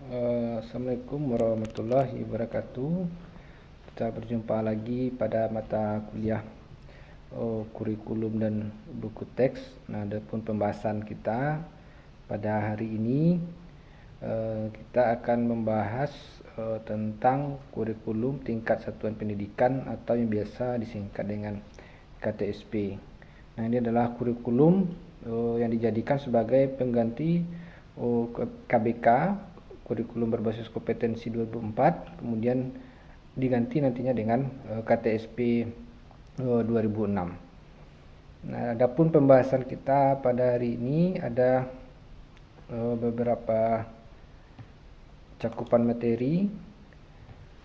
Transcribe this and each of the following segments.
Assalamualaikum warahmatullahi wabarakatuh. Kita berjumpa lagi pada mata kuliah kurikulum dan buku teks. Nah, adapun pembahasan kita pada hari ini, kita akan membahas tentang kurikulum tingkat satuan pendidikan atau yang biasa disingkat dengan KTSP. Nah, ini adalah kurikulum yang dijadikan sebagai pengganti KBK, kurikulum berbasis kompetensi 2004, kemudian diganti nantinya dengan KTSP 2006. Nah, adapun pembahasan kita pada hari ini ada beberapa cakupan materi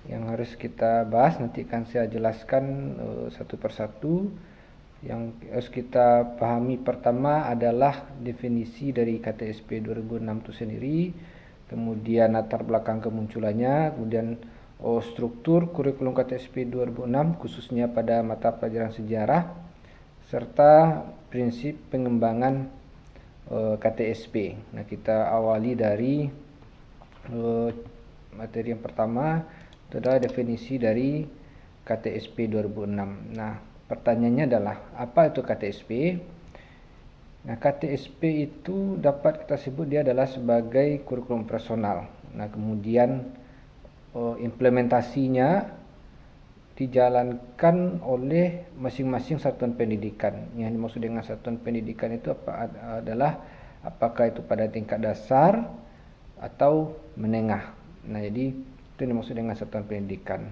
yang harus kita bahas. Nanti akan saya jelaskan satu persatu. Yang harus kita pahami pertama adalah definisi dari KTSP 2006 itu sendiri, kemudian latar belakang kemunculannya, kemudian struktur kurikulum KTSP 2006 khususnya pada mata pelajaran sejarah, serta prinsip pengembangan KTSP. Nah, kita awali dari materi yang pertama, itu adalah definisi dari KTSP 2006. Nah, pertanyaannya adalah, apa itu KTSP? Nah, KTSP itu dapat kita sebut dia adalah sebagai kurikulum personal. Nah, kemudian implementasinya dijalankan oleh masing-masing satuan pendidikan. Yang dimaksud dengan satuan pendidikan itu adalah apakah itu pada tingkat dasar atau menengah. Nah, jadi itu yang dimaksud dengan satuan pendidikan.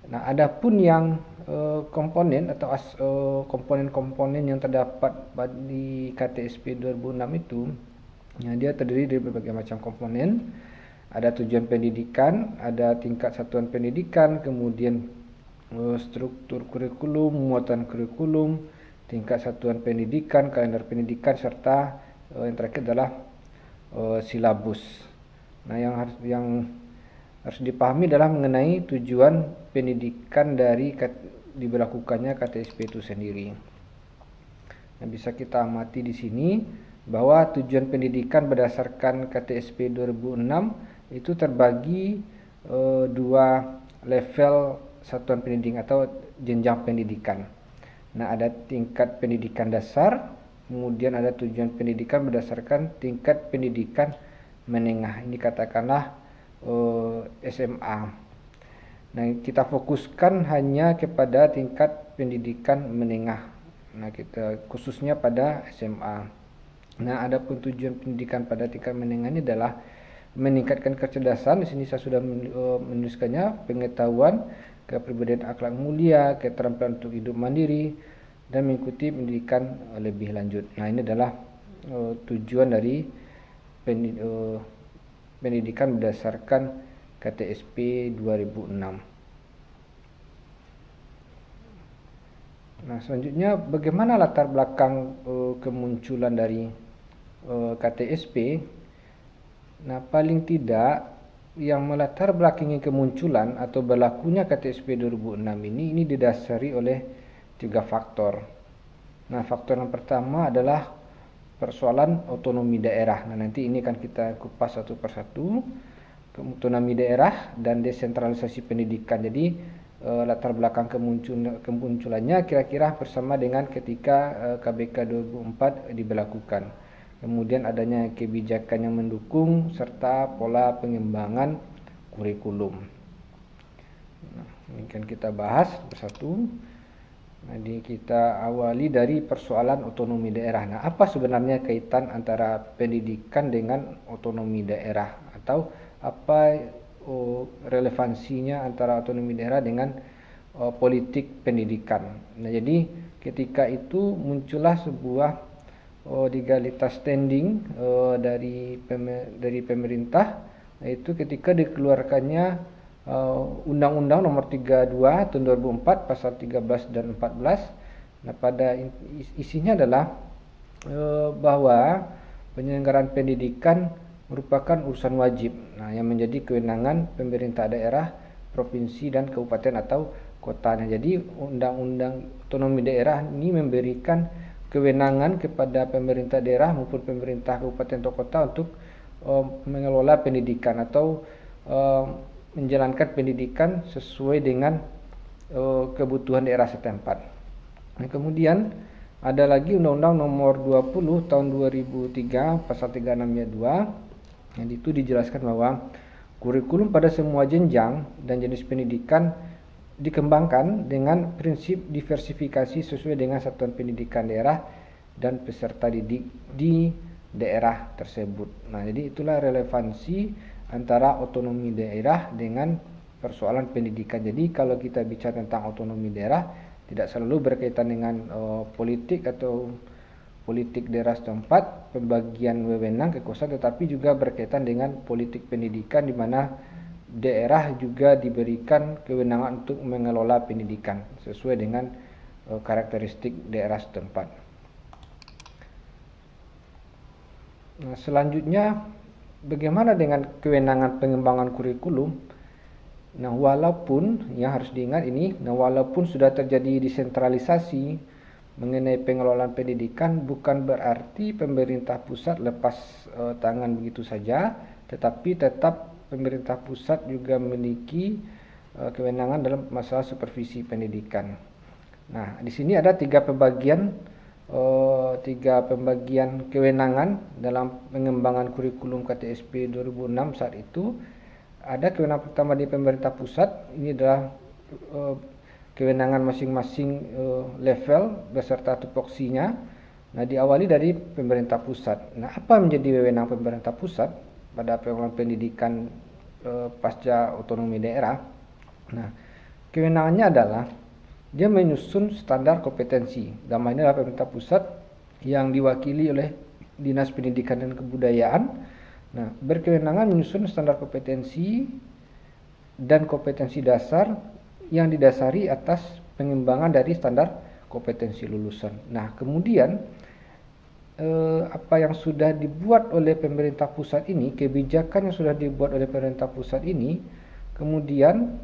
Nah, adapun yang komponen atau komponen-komponen yang terdapat di KTSP 2006 itu, ya, dia terdiri dari berbagai macam komponen. Ada tujuan pendidikan, ada tingkat satuan pendidikan, kemudian struktur kurikulum, muatan kurikulum, tingkat satuan pendidikan, kalender pendidikan, serta yang terakhir adalah silabus. Nah, yang harus dipahami adalah mengenai tujuan pendidikan dari diberlakukannya KTSP itu sendiri. Nah, bisa kita amati di sini bahwa tujuan pendidikan berdasarkan KTSP 2006 itu terbagi dua level satuan pendidikan atau jenjang pendidikan. Nah, ada tingkat pendidikan dasar, kemudian ada tujuan pendidikan berdasarkan tingkat pendidikan menengah. Ini katakanlah SMA. Nah, kita fokuskan hanya kepada tingkat pendidikan menengah. Nah, kita khususnya pada SMA. Nah, adapun tujuan pendidikan pada tingkat menengah ini adalah meningkatkan kecerdasan. Di sini saya sudah menuliskannya, pengetahuan, kepribadian akhlak mulia, keterampilan untuk hidup mandiri, dan mengikuti pendidikan lebih lanjut. Nah, ini adalah tujuan dari pendidikan berdasarkan KTSP 2006. Nah, selanjutnya bagaimana latar belakang kemunculan dari KTSP? Nah, paling tidak yang melatar belakangi kemunculan atau berlakunya KTSP 2006 ini didasari oleh 3 faktor. Nah, faktor yang pertama adalah persoalan otonomi daerah. Nah, nanti ini akan kita kupas satu persatu. Otonomi daerah dan desentralisasi pendidikan. Jadi latar belakang kemunculannya kira-kira bersama dengan ketika KBK 2004 diberlakukan. Kemudian adanya kebijakan yang mendukung serta pola pengembangan kurikulum. Nah, ini akan kita bahas bersatu. Jadi kita awali dari persoalan otonomi daerah. Nah, apa sebenarnya kaitan antara pendidikan dengan otonomi daerah, atau apa relevansinya antara otonomi daerah dengan politik pendidikan? Nah, jadi ketika itu muncullah sebuah legalitas standing dari pemerintah, yaitu ketika dikeluarkannya Undang-Undang Nomor 32 Tahun 2004 Pasal 13 dan 14. Nah, pada isinya adalah bahwa penyelenggaraan pendidikan merupakan urusan wajib, nah, yang menjadi kewenangan pemerintah daerah, provinsi, dan kabupaten atau kotanya. Jadi Undang-Undang Otonomi Daerah ini memberikan kewenangan kepada pemerintah daerah maupun pemerintah kabupaten atau kota untuk mengelola pendidikan atau menjalankan pendidikan sesuai dengan kebutuhan daerah setempat. Nah, kemudian ada lagi Undang-Undang Nomor 20 Tahun 2003 Pasal 36 yang itu dijelaskan bahwa kurikulum pada semua jenjang dan jenis pendidikan dikembangkan dengan prinsip diversifikasi sesuai dengan satuan pendidikan daerah dan peserta didik di daerah tersebut. Nah, jadi itulah relevansi antara otonomi daerah dengan persoalan pendidikan. Jadi kalau kita bicara tentang otonomi daerah, tidak selalu berkaitan dengan politik atau politik daerah setempat, pembagian wewenang kekuasaan, tetapi juga berkaitan dengan politik pendidikan di mana daerah juga diberikan kewenangan untuk mengelola pendidikan sesuai dengan karakteristik daerah setempat. Nah, selanjutnya bagaimana dengan kewenangan pengembangan kurikulum? Nah, walaupun yang harus diingat ini, walaupun sudah terjadi desentralisasi mengenai pengelolaan pendidikan, bukan berarti pemerintah pusat lepas tangan begitu saja, tetapi tetap pemerintah pusat juga memiliki kewenangan dalam masalah supervisi pendidikan. Nah, di sini ada tiga pembagian kewenangan dalam pengembangan kurikulum KTSP 2006 saat itu. Ada kewenangan pertama di pemerintah pusat, ini adalah kewenangan masing-masing level beserta tupoksinya. Nah, diawali dari pemerintah pusat. Nah, apa menjadi wewenang pemerintah pusat pada pengelolaan pendidikan pasca otonomi daerah? Nah, kewenangannya adalah dia menyusun standar kompetensi. Dalam hal ini adalah pemerintah pusat yang diwakili oleh Dinas Pendidikan dan Kebudayaan. Nah, berkewenangan menyusun standar kompetensi dan kompetensi dasar yang didasari atas pengembangan dari standar kompetensi lulusan. Nah, kemudian apa yang sudah dibuat oleh pemerintah pusat ini, kebijakan yang sudah dibuat oleh pemerintah pusat ini, kemudian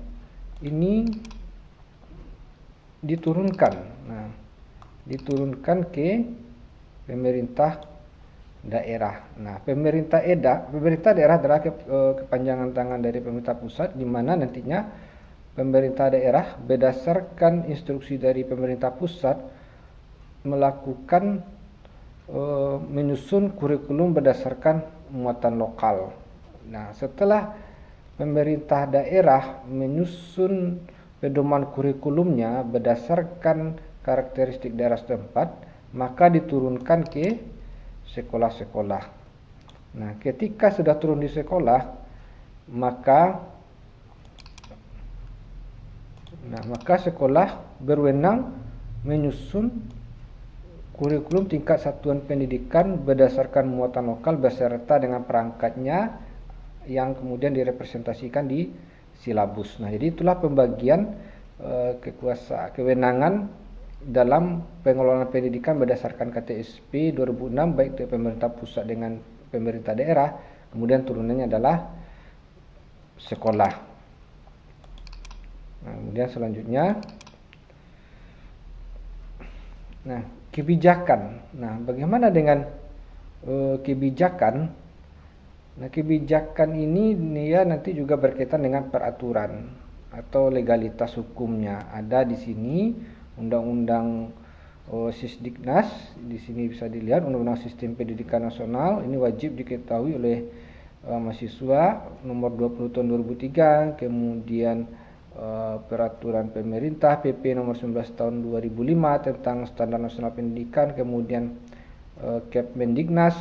ini diturunkan. Nah, diturunkan ke pemerintah daerah. Nah, pemerintah daerah adalah kepanjangan tangan dari pemerintah pusat, di mana nantinya pemerintah daerah berdasarkan instruksi dari pemerintah pusat melakukan menyusun kurikulum berdasarkan muatan lokal. Nah, setelah pemerintah daerah menyusun pedoman kurikulumnya berdasarkan karakteristik daerah setempat, maka diturunkan ke sekolah-sekolah. Nah, ketika sudah turun di sekolah, maka sekolah berwenang menyusun kurikulum tingkat satuan pendidikan berdasarkan muatan lokal beserta dengan perangkatnya yang kemudian direpresentasikan di silabus. Nah, jadi itulah pembagian kewenangan dalam pengelolaan pendidikan berdasarkan KTSP 2006 baik dari pemerintah pusat dengan pemerintah daerah, kemudian turunannya adalah sekolah. Nah, kemudian selanjutnya, kebijakan. Nah, bagaimana dengan kebijakan? Nah, kebijakan ini dia nanti juga berkaitan dengan peraturan atau legalitas hukumnya. Ada di sini Undang-Undang Sisdiknas, di sini bisa dilihat Undang-Undang Sistem Pendidikan Nasional. Ini wajib diketahui oleh mahasiswa, nomor 20 tahun 2003, kemudian peraturan pemerintah PP nomor 19 tahun 2005 tentang standar nasional pendidikan, kemudian Kepmendiknas,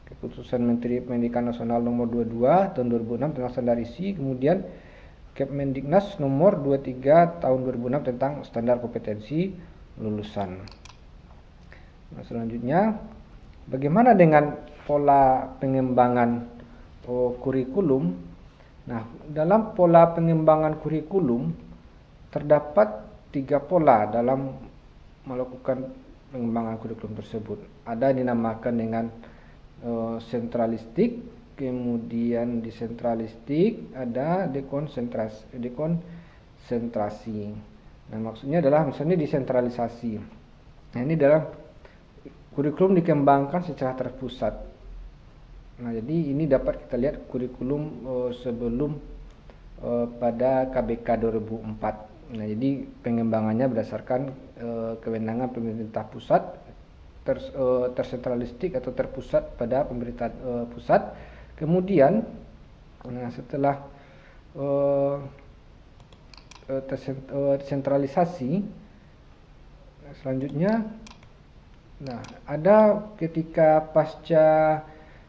keputusan Menteri Pendidikan Nasional nomor 22 tahun 2006 tentang standar isi, kemudian Kepmendiknas nomor 23 tahun 2006 tentang standar kompetensi lulusan. Nah, selanjutnya, bagaimana dengan pola pengembangan kurikulum? Nah, dalam pola pengembangan kurikulum terdapat 3 pola dalam melakukan pengembangan kurikulum tersebut. Ada yang dinamakan dengan sentralistik, kemudian desentralistik, ada dekonsentrasi. Nah, maksudnya adalah misalnya desentralisasi. Nah, ini adalah kurikulum dikembangkan secara terpusat. Nah, jadi ini dapat kita lihat kurikulum sebelum pada KBK 2004. Nah, jadi pengembangannya berdasarkan kewenangan pemerintah pusat, tersentralistik atau terpusat pada pemerintah pusat. Kemudian setelah tersentralisasi, selanjutnya ada ketika pasca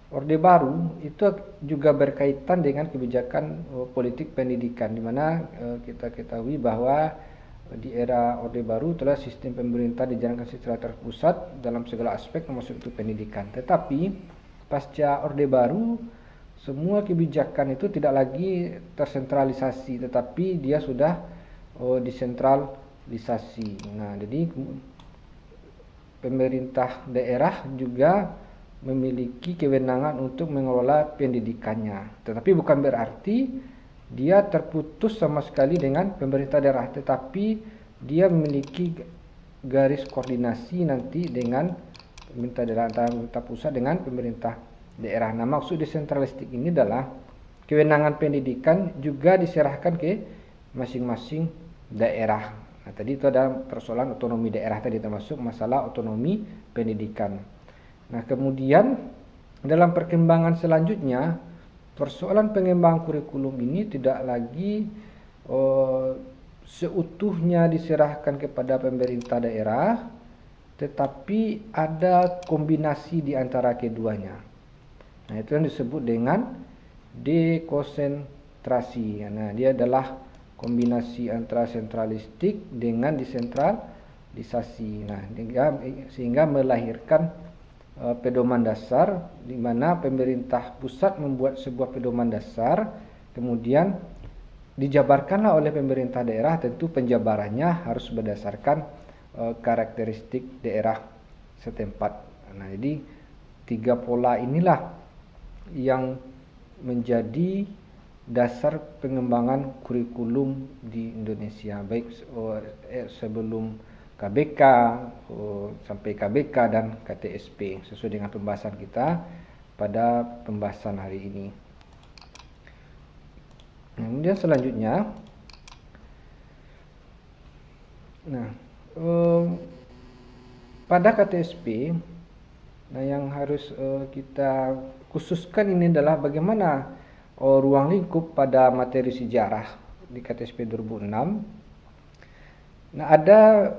Orde Baru itu juga berkaitan dengan kebijakan politik pendidikan, di mana kita ketahui bahwa di era Orde Baru telah sistem pemerintah dijalankan secara terpusat dalam segala aspek termasuk itu pendidikan. Tetapi pasca Orde Baru semua kebijakan itu tidak lagi tersentralisasi, tetapi dia sudah desentralisasi. Nah, jadi pemerintah daerah juga memiliki kewenangan untuk mengelola pendidikannya. Tetapi bukan berarti dia terputus sama sekali dengan pemerintah daerah, tetapi dia memiliki garis koordinasi nanti dengan pemerintah daerah, antara pemerintah pusat dengan pemerintah daerah. Nah, maksud desentralistik ini adalah kewenangan pendidikan juga diserahkan ke masing-masing daerah. Nah, tadi itu ada persoalan otonomi daerah tadi, termasuk masalah otonomi pendidikan. Nah, kemudian dalam perkembangan selanjutnya, persoalan pengembangan kurikulum ini tidak lagi seutuhnya diserahkan kepada pemerintah daerah, tetapi ada kombinasi di antara keduanya. Nah, itu yang disebut dengan dekonsentrasi. Nah, dia adalah kombinasi antara sentralistik dengan desentralisasi. Nah, sehingga melahirkan pedoman dasar, di mana pemerintah pusat membuat sebuah pedoman dasar, kemudian dijabarkanlah oleh pemerintah daerah. Tentu penjabarannya harus berdasarkan karakteristik daerah setempat. Nah, jadi 3 pola inilah yang menjadi dasar pengembangan kurikulum di Indonesia, baik sebelum KBK sampai KBK dan KTSP, sesuai dengan pembahasan kita pada pembahasan hari ini. Kemudian selanjutnya, pada KTSP, yang harus kita khususkan ini adalah bagaimana ruang lingkup pada materi sejarah di KTSP 2006. Nah, ada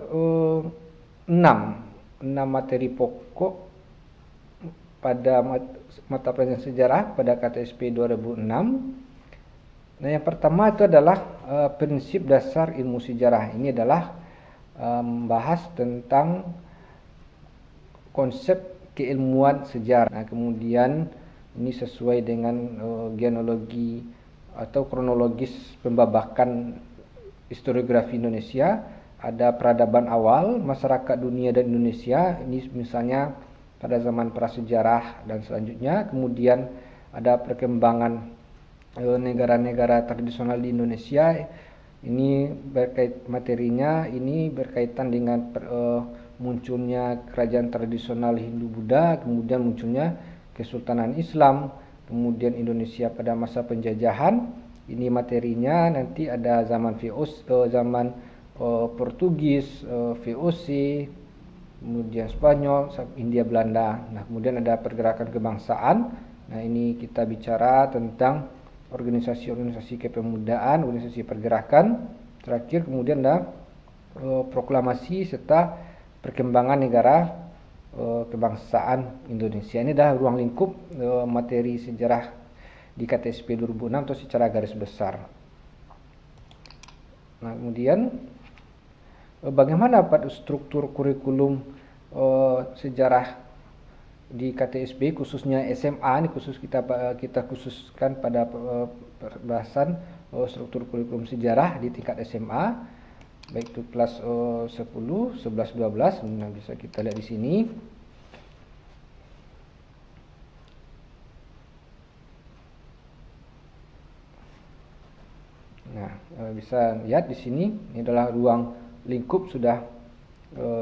6 materi pokok pada mata pelajaran sejarah pada KTSP 2006. Nah, yang pertama itu adalah prinsip dasar ilmu sejarah. Ini adalah membahas tentang konsep keilmuan sejarah. Nah, kemudian ini sesuai dengan genealogi atau kronologis pembabakan historiografi Indonesia. Ada peradaban awal, masyarakat dunia dan Indonesia, ini misalnya pada zaman prasejarah dan selanjutnya. Kemudian ada perkembangan negara-negara tradisional di Indonesia. Ini materinya ini berkaitan dengan munculnya kerajaan tradisional Hindu-Buddha, kemudian munculnya Kesultanan Islam, kemudian Indonesia pada masa penjajahan. Ini materinya nanti ada zaman zaman Portugis, VOC, kemudian Spanyol, Hindia Belanda. Nah, kemudian ada pergerakan kebangsaan. Nah, ini kita bicara tentang organisasi-organisasi kepemudaan, organisasi pergerakan. Terakhir kemudian ada proklamasi serta perkembangan negara kebangsaan Indonesia. Ini adalah ruang lingkup materi sejarah di KTSP 2006 atau secara garis besar. Nah, kemudian bagaimana pada struktur kurikulum sejarah di KTSP, khususnya SMA, ini kita khususkan pada pembahasan struktur kurikulum sejarah di tingkat SMA, baik itu kelas 10, 11, 12. Nah, bisa kita lihat di sini. Nah, bisa lihat di sini, ini adalah ruang lingkup sudah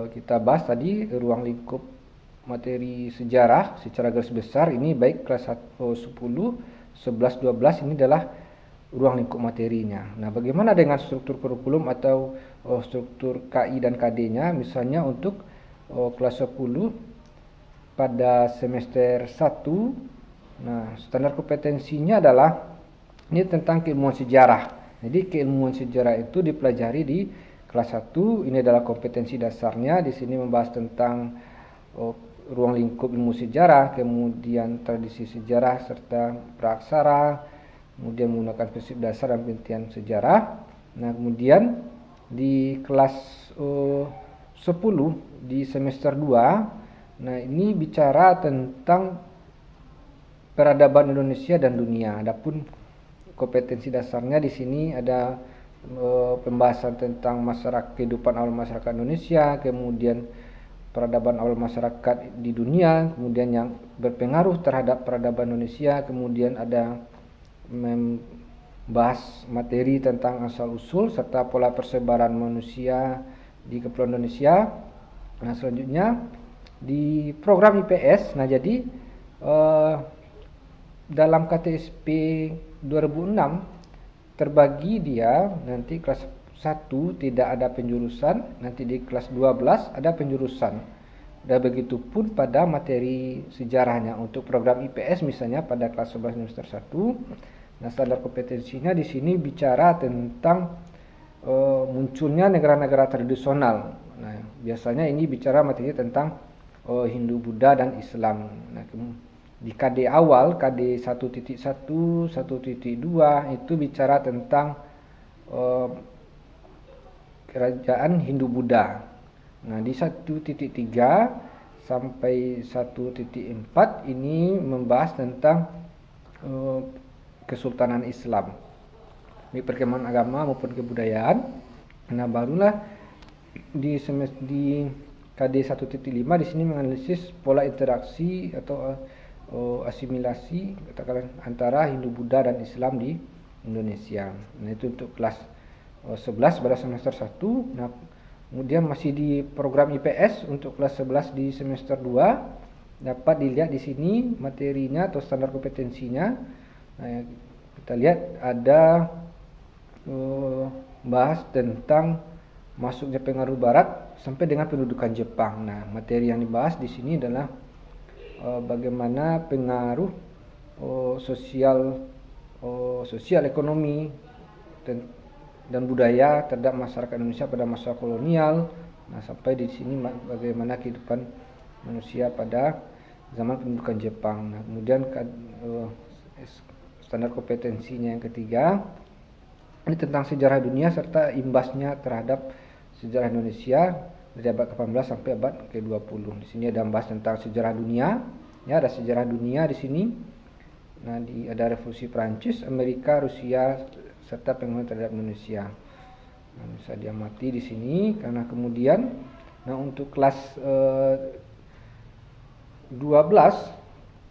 kita bahas tadi, ruang lingkup materi sejarah secara garis besar ini baik kelas 10, 11, 12 ini adalah ruang lingkup materinya. Nah, bagaimana dengan struktur kurikulum atau struktur KI dan KD-nya? Misalnya untuk kelas 10 pada semester 1, nah, standar kompetensinya adalah ini tentang keilmuan sejarah. Jadi keilmuan sejarah itu dipelajari di kelas 1, ini adalah kompetensi dasarnya. Di sini membahas tentang ruang lingkup ilmu sejarah, kemudian tradisi sejarah serta praaksara, kemudian menggunakan prinsip dasar dan penelitian sejarah. Nah, kemudian di kelas 10 di semester 2, nah ini bicara tentang peradaban Indonesia dan dunia. Adapun kompetensi dasarnya di sini ada pembahasan tentang kehidupan awal masyarakat Indonesia, kemudian peradaban awal masyarakat di dunia, kemudian yang berpengaruh terhadap peradaban Indonesia, kemudian ada membahas materi tentang asal-usul serta pola persebaran manusia di Kepulauan Indonesia. Nah, selanjutnya di program IPS, nah jadi dalam KTSP 2006 terbagi dia nanti kelas 1 tidak ada penjurusan, nanti di kelas 12 ada penjurusan. Dan begitu pun pada materi sejarahnya. Untuk program IPS misalnya pada kelas 11 semester 1, nah standar kompetensinya di sini bicara tentang munculnya negara-negara tradisional. Nah, biasanya ini bicara materi tentang Hindu, Buddha dan Islam. Nah, di KD awal, KD 1.1, 1.2 itu bicara tentang kerajaan Hindu Buddha. Nah, di 1.3 sampai 1.4 ini membahas tentang Kesultanan Islam, di perkembangan agama maupun kebudayaan. Nah, barulah di KD 1.5 di sini menganalisis pola interaksi atau asimilasi katakan antara Hindu, Buddha dan Islam di Indonesia. Nah, itu untuk kelas 11 pada semester 1. Nah, kemudian masih di program IPS untuk kelas 11 di semester 2 dapat dilihat di sini materinya atau standar kompetensinya. Nah, kita lihat ada bahas tentang masuknya pengaruh barat sampai dengan pendudukan Jepang. Nah, materi yang dibahas di sini adalah bagaimana pengaruh sosial ekonomi dan budaya terhadap masyarakat Indonesia pada masa kolonial. Nah, sampai di sini bagaimana kehidupan manusia pada zaman pendudukan Jepang. Nah, kemudian standar kompetensinya yang ketiga ini tentang sejarah dunia serta imbasnya terhadap sejarah Indonesia dari abad ke-18 sampai abad ke-20. Di sini ada membahas tentang sejarah dunia. Ya, ada sejarah dunia di sini. Nah, ada revolusi Prancis, Amerika, Rusia serta pengaruh terhadap Indonesia. Nah, bisa diamati di sini karena kemudian untuk kelas 12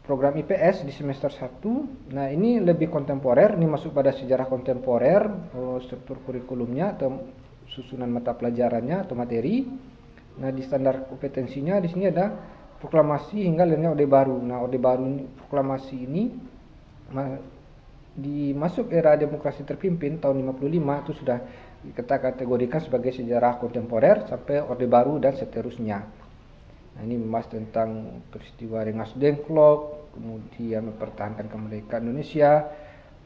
program IPS di semester 1. Nah, ini lebih kontemporer, ini masuk pada sejarah kontemporer, struktur kurikulumnya atau susunan mata pelajarannya atau materi. Nah, di standar kompetensinya di sini ada proklamasi hingga lahirnya Orde Baru. Nah, Orde Baru proklamasi ini di masuk era demokrasi terpimpin tahun 55 itu sudah kita kategorikan sebagai sejarah kontemporer sampai Orde Baru dan seterusnya. Nah, ini membahas tentang peristiwa Rengas Dengklok, kemudian mempertahankan kemerdekaan Indonesia,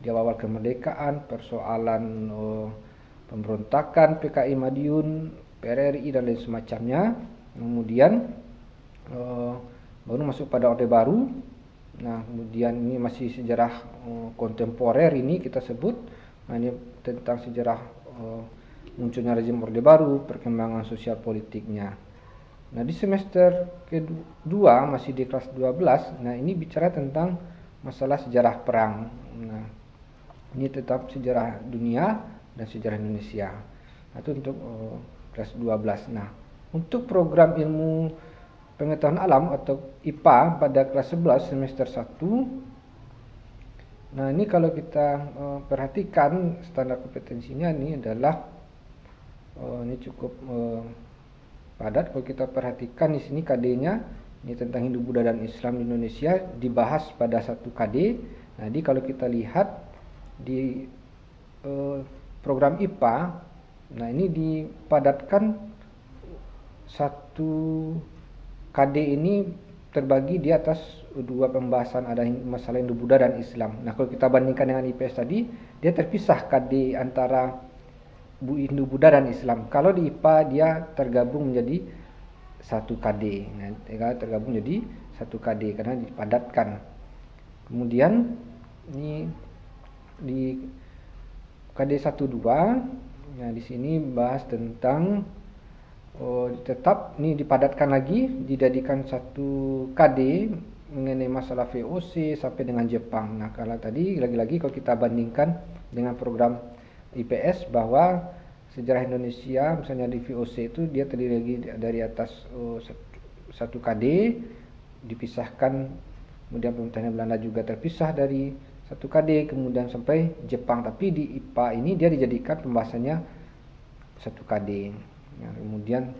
di awal kemerdekaan, persoalan pemberontakan PKI Madiun, PRRI dan lain semacamnya. Kemudian baru masuk pada Orde Baru. Nah, kemudian ini masih sejarah kontemporer ini kita sebut. Nah, ini tentang sejarah munculnya rezim Orde Baru, perkembangan sosial politiknya. Nah, di semester kedua masih di kelas 12. Nah, ini bicara tentang masalah sejarah perang. Nah, ini tetap sejarah dunia dan sejarah Indonesia. Nah, itu untuk kelas 12. Nah, untuk program ilmu pengetahuan alam atau IPA pada kelas 11 semester 1. Nah, ini kalau kita perhatikan standar kompetensinya ini adalah ini cukup padat. Kalau kita perhatikan di sini KD-nya Ini tentang Hindu, Buddha dan Islam di Indonesia dibahas pada 1 KD. Jadi kalau kita lihat di program IPA, nah ini dipadatkan 1 KD ini terbagi di atas 2 pembahasan, ada masalah Hindu, Buddha dan Islam. Nah kalau kita bandingkan dengan IPS tadi, dia terpisah KD antara Hindu, Buddha dan Islam. Kalau di IPA dia tergabung menjadi 1 KD. Nah, tergabung jadi 1 KD karena dipadatkan. Kemudian ini di KD 12, nah di sini bahas tentang tetap ini dipadatkan lagi, dijadikan 1 KD mengenai masalah VOC sampai dengan Jepang. Nah, kalau tadi lagi-lagi kalau kita bandingkan dengan program IPS bahwa sejarah Indonesia misalnya di VOC itu dia terdiri lagi dari atas 1 KD dipisahkan, kemudian pemerintahan Belanda juga terpisah dari 1 KD, kemudian sampai Jepang. Tapi di IPA ini dia dijadikan pembahasannya 1 KD. Nah, kemudian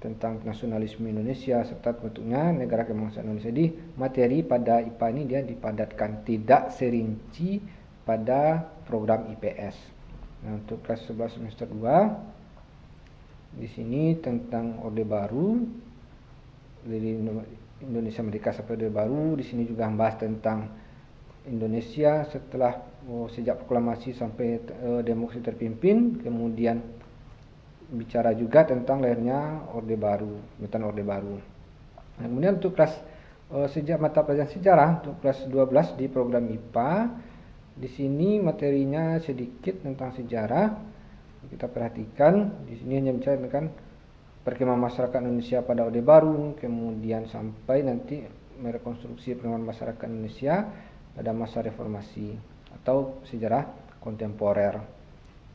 tentang nasionalisme Indonesia serta bentuknya negara kebangsaan Indonesia. Jadi materi pada IPA ini dia dipadatkan, tidak serinci pada program IPS. Nah, untuk kelas 11 semester 2 di sini tentang Orde Baru, dari Indonesia Merdeka sampai Orde Baru. Di sini juga membahas tentang Indonesia setelah sejak proklamasi sampai demokrasi terpimpin, kemudian bicara juga tentang lahirnya Orde Baru, pembentukan Orde Baru. Nah, kemudian untuk kelas mata pelajaran sejarah untuk kelas 12 di program IPA, di sini materinya sedikit tentang sejarah. Kita perhatikan di sini hanya bicara tentang perkembangan masyarakat Indonesia pada Orde Baru, kemudian sampai nanti merekonstruksi perkembangan masyarakat Indonesia pada masa reformasi atau sejarah kontemporer.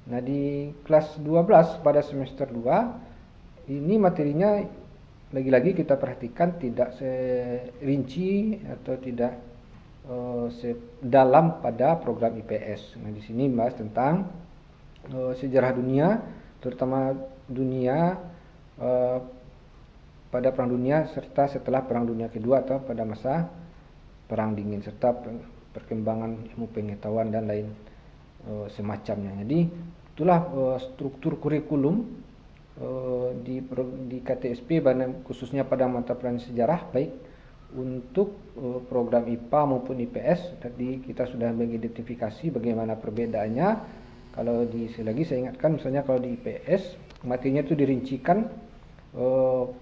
Nah, di kelas 12 pada semester 2 ini materinya lagi-lagi kita perhatikan tidak serinci atau tidak sedalam pada program IPS. Nah, di sini bahas tentang sejarah dunia, terutama dunia pada Perang Dunia serta setelah Perang Dunia Kedua atau pada masa Perang Dingin, serta perkembangan ilmu pengetahuan dan lain semacamnya. Jadi itulah struktur kurikulum di KTSP khususnya pada mata pelajaran sejarah, baik untuk program IPA maupun IPS. Tadi kita sudah mengidentifikasi bagaimana perbedaannya. Kalau lagi saya ingatkan, misalnya kalau di IPS materinya itu dirincikan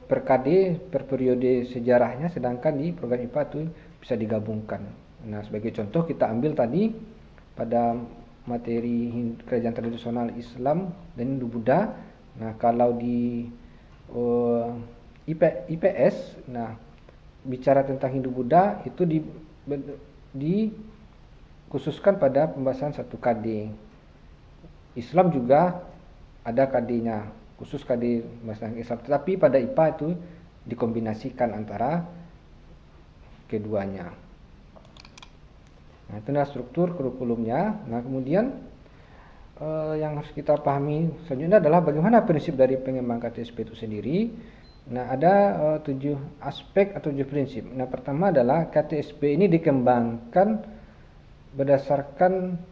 per KD, per periode sejarahnya, sedangkan di program IPA itu bisa digabungkan. Nah, sebagai contoh kita ambil tadi pada materi kerajaan tradisional Islam dan Hindu Buddha. Nah, kalau di IPS, nah bicara tentang Hindu Buddha itu dikhususkan pada pembahasan 1 KD. Islam juga ada KD-nya, khusus KD pembahasan Islam. Tetapi pada IPA itu dikombinasikan antara keduanya. Nah, itulah struktur kurikulumnya. Nah, kemudian yang harus kita pahami selanjutnya adalah bagaimana prinsip dari pengembangan KTSP itu sendiri. Nah, ada 7 aspek atau 7 prinsip. Nah, pertama adalah KTSP ini dikembangkan berdasarkan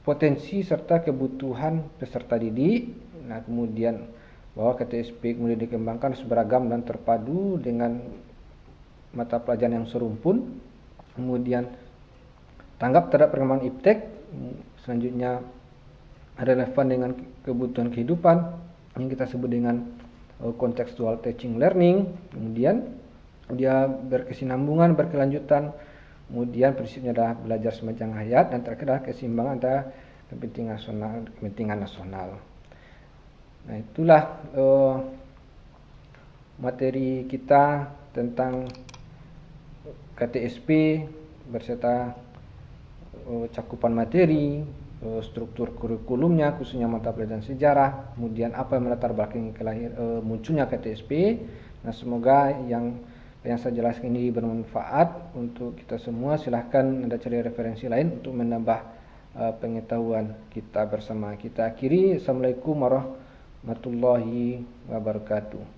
potensi serta kebutuhan peserta didik. Nah, kemudian bahwa KTSP kemudian dikembangkan beragam dan terpadu dengan mata pelajaran yang serumpun. Kemudian tanggap terhadap perkembangan iptek, selanjutnya relevan dengan kebutuhan kehidupan yang kita sebut dengan contextual teaching learning. Kemudian dia berkesinambungan, berkelanjutan. Kemudian prinsipnya adalah belajar semacam hayat, dan terakhir adalah keseimbangan antara kepentingan nasional. Nah, itulah materi kita tentang KTSP berserta cakupan materi, struktur kurikulumnya khususnya mata pelajaran sejarah, kemudian apa yang melatar belakangi munculnya KTSP. Nah, semoga yang saya jelaskan ini bermanfaat untuk kita semua. Silahkan Anda cari referensi lain untuk menambah pengetahuan kita bersama. Kita akhiri. Assalamualaikum warahmatullahi wabarakatuh.